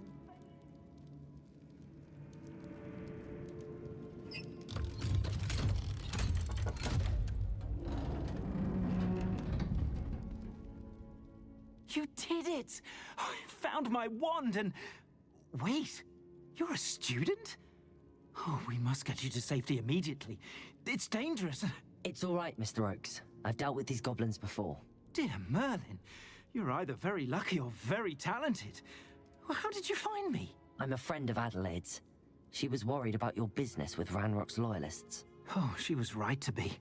did it! I found my wand and... Wait, you're a student? Oh, we must get you to safety immediately. It's dangerous. It's all right, Mr. Oakes. I've dealt with these goblins before. Dear Merlin, you're either very lucky or very talented. Well, how did you find me? I'm a friend of Adelaide's. She was worried about your business with Ranrock's loyalists. Oh, she was right to be.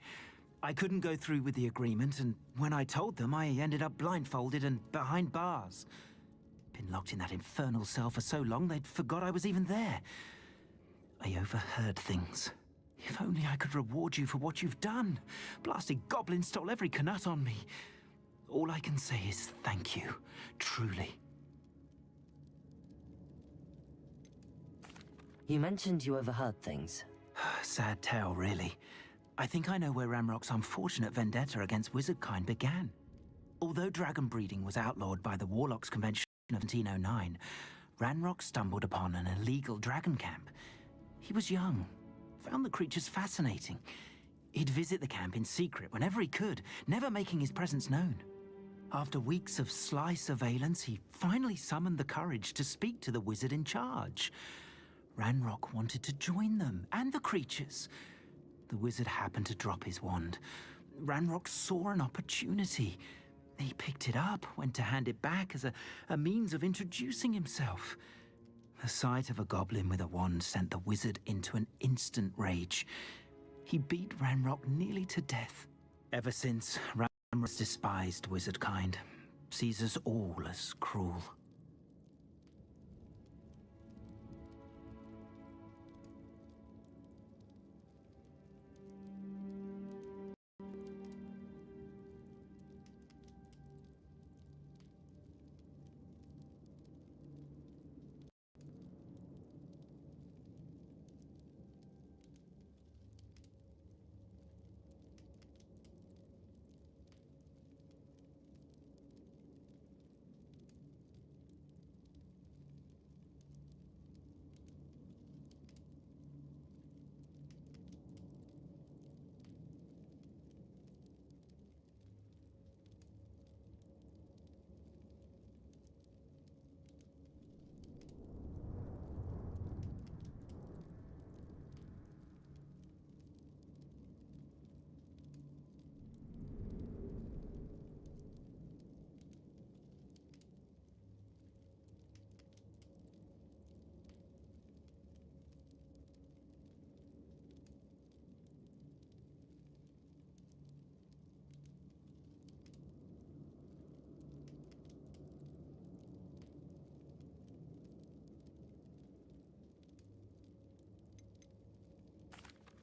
I couldn't go through with the agreement, and when I told them, I ended up blindfolded and behind bars. Been locked in that infernal cell for so long, they'd forgot I was even there. I overheard things. If only I could reward you for what you've done. Blasted goblin stole every Knut on me. All I can say is thank you, truly. You mentioned you overheard things. Sad tale, really. I think I know where Ranrock's unfortunate vendetta against wizardkind began. Although dragon breeding was outlawed by the Warlocks Convention of 1709, Ranrock stumbled upon an illegal dragon camp. He was young, found the creatures fascinating. He'd visit the camp in secret whenever he could, never making his presence known. After weeks of sly surveillance, he finally summoned the courage to speak to the wizard in charge. Ranrock wanted to join them, and the creatures. The wizard happened to drop his wand. Ranrock saw an opportunity. He picked it up, went to hand it back as a means of introducing himself. The sight of a goblin with a wand sent the wizard into an instant rage. He beat Ranrock nearly to death. Ever since, Ranrock's despised wizardkind, sees us all as cruel.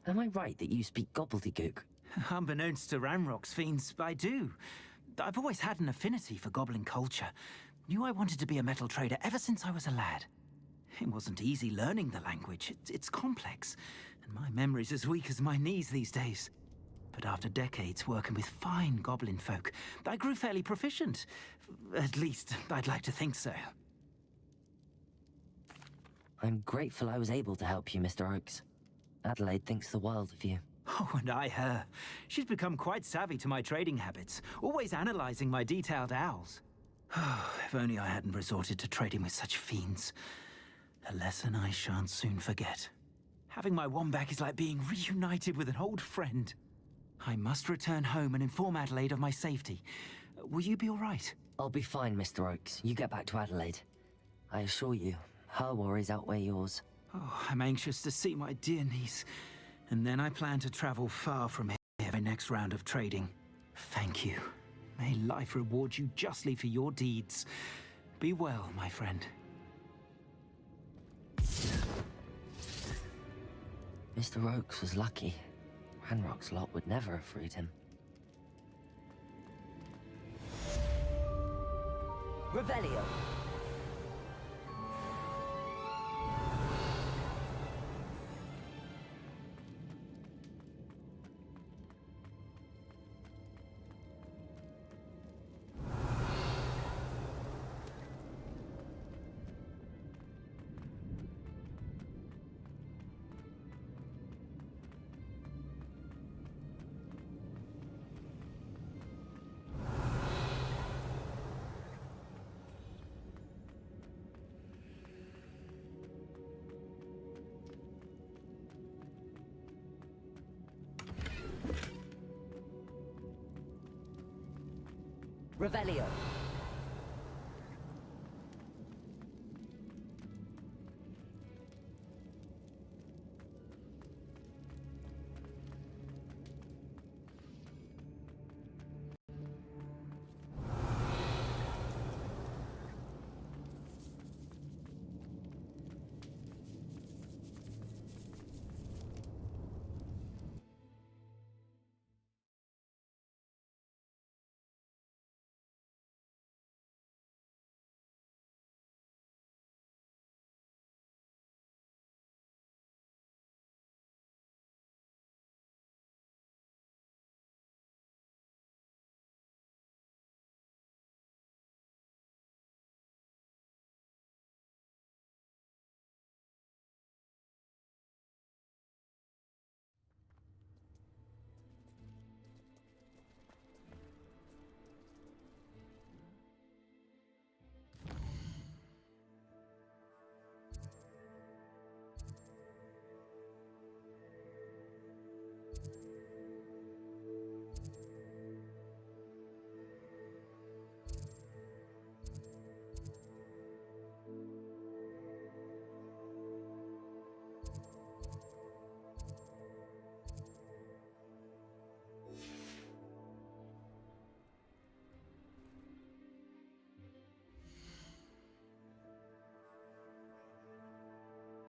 Am I right that you speak gobbledygook? Unbeknownst to Ranrock's fiends, I do. I've always had an affinity for goblin culture. Knew I wanted to be a metal trader ever since I was a lad. It wasn't easy learning the language. It's complex, and my memory's as weak as my knees these days. But after decades working with fine goblin folk, I grew fairly proficient. At least, I'd like to think so. I'm grateful I was able to help you, Mr. Oakes. Adelaide thinks the world of you. Oh, and I her. She's become quite savvy to my trading habits, always analyzing my detailed owls. If only I hadn't resorted to trading with such fiends. A lesson I shan't soon forget. Having my wand back is like being reunited with an old friend. I must return home and inform Adelaide of my safety. Will you be all right? I'll be fine, Mr. Oakes. You get back to Adelaide. I assure you, her worries outweigh yours. Oh, I'm anxious to see my dear niece. And then I plan to travel far from here for my next round of trading. Thank you. May life reward you justly for your deeds. Be well, my friend. Mr. Oakes was lucky. Ranrock's lot would never have freed him. Revelio! Revelio.